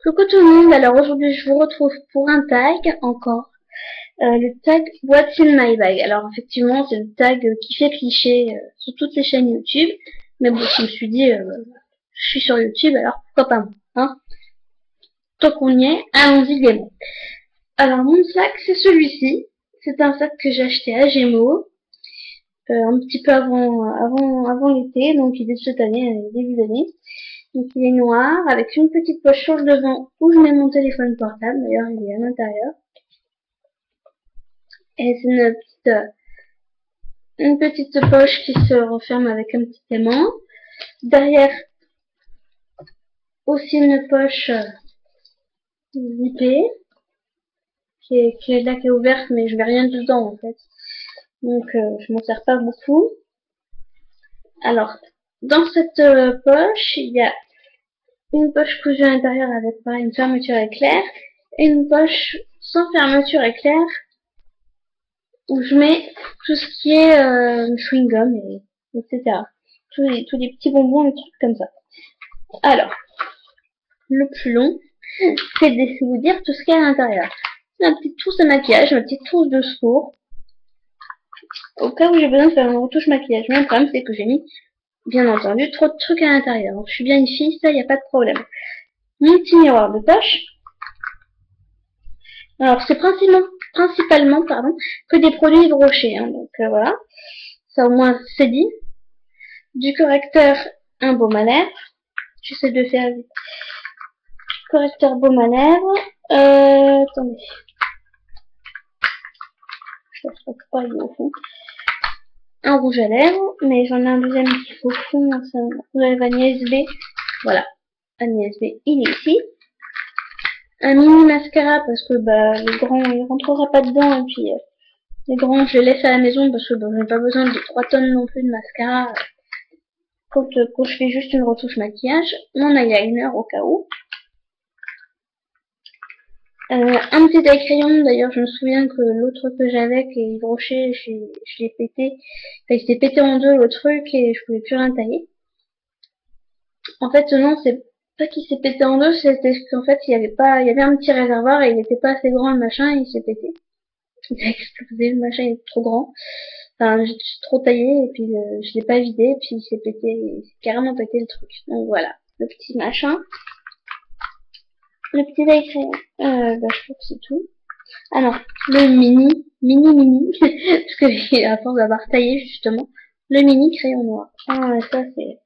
Coucou tout le monde, alors aujourd'hui je vous retrouve pour un tag encore, le tag What's in my bag. Alors effectivement c'est le tag qui fait cliché sur toutes les chaînes YouTube, mais bon je me suis dit je suis sur YouTube alors pourquoi pas moi, hein. Tant qu'on y est, allons-y gaiement. Alors mon sac c'est celui-ci, c'est un sac que j'ai acheté à Gémeaux, un petit peu avant l'été, donc il est de cette année, début d'année. Donc il est noir, avec une petite poche sur le devant où je mets mon téléphone portable, d'ailleurs il est à l'intérieur. Et c'est une petite poche qui se referme avec un petit aimant. Derrière, aussi une poche zippée, qui est là, qui est ouverte, mais je mets rien dedans en fait. Donc je m'en sers pas beaucoup. Alors, dans cette poche, il y a une poche cousue à l'intérieur avec pareil, une fermeture éclair, et une poche sans fermeture éclair, où je mets tout ce qui est chewing-gum, etc. Tous les petits bonbons, les trucs comme ça. Alors, le plus long, c'est de vous dire tout ce qu'il y a à l'intérieur. Ma petite trousse de maquillage, ma petite trousse de secours, au cas où j'ai besoin de faire une retouche maquillage. Mais le problème, c'est que j'ai mis, bien entendu, trop de trucs à l'intérieur. Donc, je suis bien une fille, ça, il n'y a pas de problème. Mon petit miroir de poche. Alors, c'est principalement, que des produits brochés. Hein, donc, voilà. Ça, au moins, c'est dit. Du correcteur, un baume à lèvres. J'essaie de faire vite. Correcteur baume à lèvres. Attendez. Je ne sais pas, il est au fond. Un rouge à lèvres, mais j'en ai un deuxième qui est au fond. C'est un rouge à lèvres Agnès B. Voilà. Agnès B, il est ici. Un mini mascara parce que le grand il rentrera pas dedans et puis les grands je les laisse à la maison parce que j'ai pas besoin de 3 tonnes non plus de mascara quand je fais juste une retouche maquillage. Mon eyeliner au cas où. Un petit taille crayon, d'ailleurs je me souviens que l'autre que j'avais qui est broché, je l'ai pété. Enfin, il s'est pété en deux le truc et je pouvais plus rien tailler. En fait non, c'est pas qu'il s'est pété en deux, c'était qu'en fait il y avait un petit réservoir et il était pas assez grand le machin et il s'est pété. Il a explosé, le machin est trop grand. Enfin, j'ai trop taillé et puis je l'ai pas vidé et puis il s'est pété, il s'est carrément pété le truc. Donc voilà, le petit machin. Le petit taille crayon, je trouve que c'est tout. Alors, le mini, parce que à force d'avoir taillé justement, le mini crayon noir. Ah, ça c'est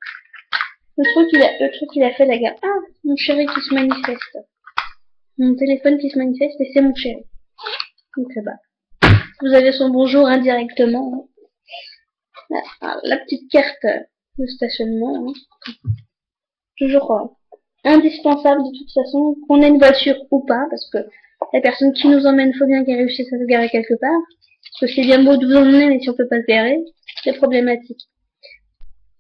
le truc qu'il a fait la gamme. Ah, mon chéri qui se manifeste. Mon téléphone qui se manifeste et c'est mon chéri. Donc vous avez son bonjour indirectement. La petite carte de stationnement. Hein. Toujours indispensable de toute façon, qu'on ait une voiture ou pas, parce que la personne qui nous emmène, faut bien qu'elle réussisse à se garer quelque part. Parce que c'est bien beau de vous emmener, mais si on peut pas se garer, c'est problématique.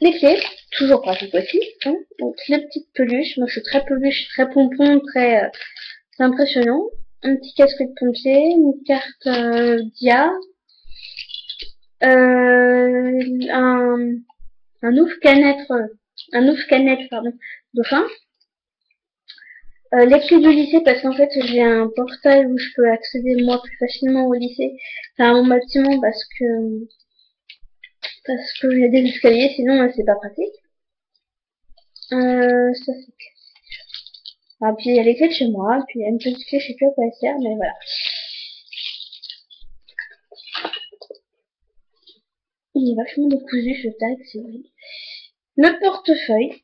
Les clés, toujours pratique aussi. Hein. Donc les petites peluches, moi je suis très peluche, très pompon, c'est impressionnant. Un petit casque de pompier, une carte dia, un ouf-canette, dauphin. Les clés du lycée parce qu'en fait j'ai un portail où je peux accéder moi plus facilement au lycée, enfin à mon bâtiment parce que il y a des escaliers sinon c'est pas pratique. Ça c'est ah, puis il y a les clés de chez moi, puis il y a une petite clé, je sais plus à quoi elle sert, mais voilà. Il est vachement décousu ce tag, c'est vrai. Le portefeuille.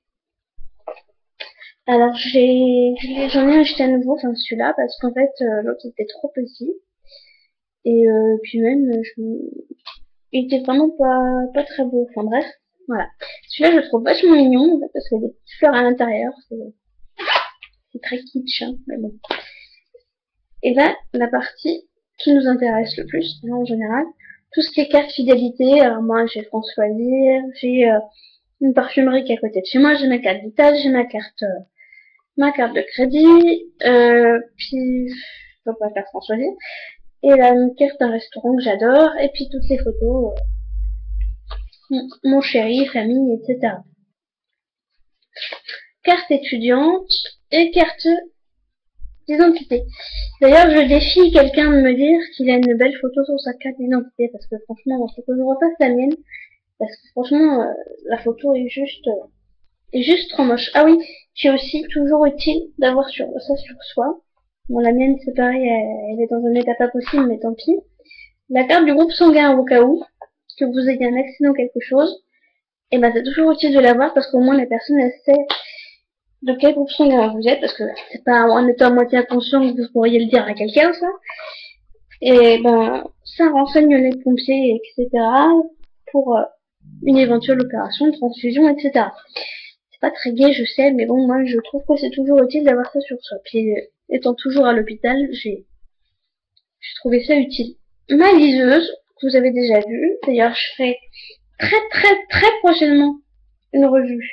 Alors j'en ai acheté à nouveau, enfin celui-là, parce qu'en fait l'autre était trop petit. Et puis même il était vraiment pas très beau. Enfin bref, voilà. Celui-là je le trouve vachement mignon, en fait, parce qu'il y a des petites fleurs à l'intérieur. C'est très kitsch, hein, mais bon. Et là, la partie qui nous intéresse le plus, en général, tout ce qui est carte fidélité. Alors moi j'ai François Lire, j'ai une parfumerie qui est à côté de chez moi, j'ai ma carte vitale, j'ai ma carte de crédit, puis je peux pas faire François Lire. Et là, une carte d'un restaurant que j'adore, et puis toutes les photos, mon chéri, famille, etc. Carte étudiante et carte d'identité. D'ailleurs, je défie quelqu'un de me dire qu'il a une belle photo sur sa carte d'identité, parce que franchement, il faut que je repasse la mienne, parce que franchement, la photo est juste trop moche. Ah oui, c'est aussi toujours utile d'avoir ça sur soi. Bon, la mienne, c'est pareil, elle est dans un état pas possible, mais tant pis. La carte du groupe sanguin au cas où, que vous ayez un accident ou quelque chose, et ben c'est toujours utile de l'avoir parce qu'au moins la personne elle sait de quel groupe sanguin vous êtes, parce que c'est pas en étant à moitié inconscient que vous pourriez le dire à quelqu'un, ça. Et ben ça renseigne les pompiers, etc. pour une éventuelle opération de transfusion, etc. C'est pas très gai, je sais, mais bon, moi je trouve que c'est toujours utile d'avoir ça sur soi. Puis étant toujours à l'hôpital, j'ai trouvé ça utile. Ma liseuse, que vous avez déjà vue, d'ailleurs je ferai très prochainement une revue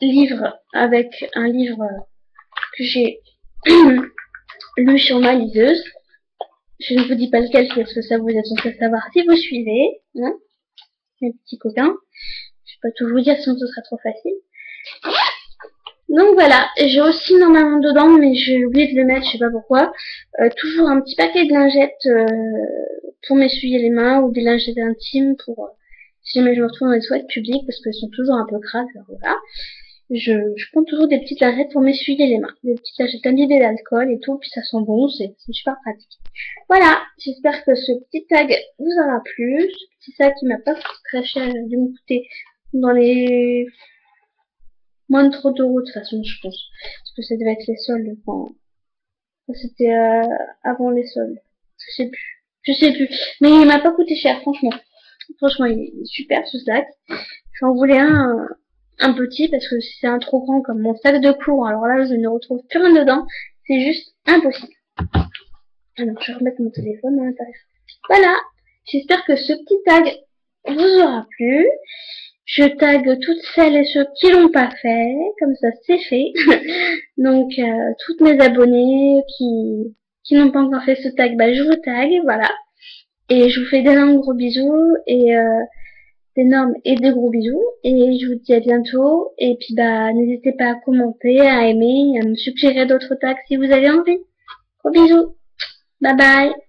livre avec un livre que j'ai lu sur ma liseuse. Je ne vous dis pas lequel parce que ça vous êtes censé savoir si vous suivez, hein, mes petits copains. Je vais pas tout vous dire sinon ce sera trop facile. Donc voilà, j'ai aussi normalement dedans, mais j'ai oublié de le mettre, je sais pas pourquoi, toujours un petit paquet de lingettes pour m'essuyer les mains ou des lingettes intimes pour si jamais je me retrouve dans les toilettes publiques parce qu'elles sont toujours un peu crades, voilà. Je prends toujours des petites lingettes pour m'essuyer les mains. Des petites lingettes imbibées d'alcool et tout, puis ça sent bon, c'est super pratique. Voilà, j'espère que ce petit tag vous aura plu. Ce petit sac qui m'a pas coûté très cher, il a dû me coûter dans les moins de 30 € de toute façon, je pense. Parce que ça devait être les soldes quand c'était avant les soldes. Je sais plus. Mais il m'a pas coûté cher, franchement. Franchement, il est super ce sac. J'en voulais un petit parce que si c'est un trop grand comme mon sac de cours, alors là je ne retrouve plus rien dedans. C'est juste impossible. Alors je vais remettre mon téléphone dans l'intérieur. Voilà. J'espère que ce petit tag vous aura plu. Je tag toutes celles et ceux qui l'ont pas fait, comme ça c'est fait. Donc toutes mes abonnés qui n'ont pas encore fait ce tag, bah je vous tag, voilà. Et je vous fais d'énormes gros bisous et d'énormes et de gros bisous. Et je vous dis à bientôt. Et puis bah n'hésitez pas à commenter, à aimer, à me suggérer d'autres tags si vous avez envie. Gros bisous. Bye bye.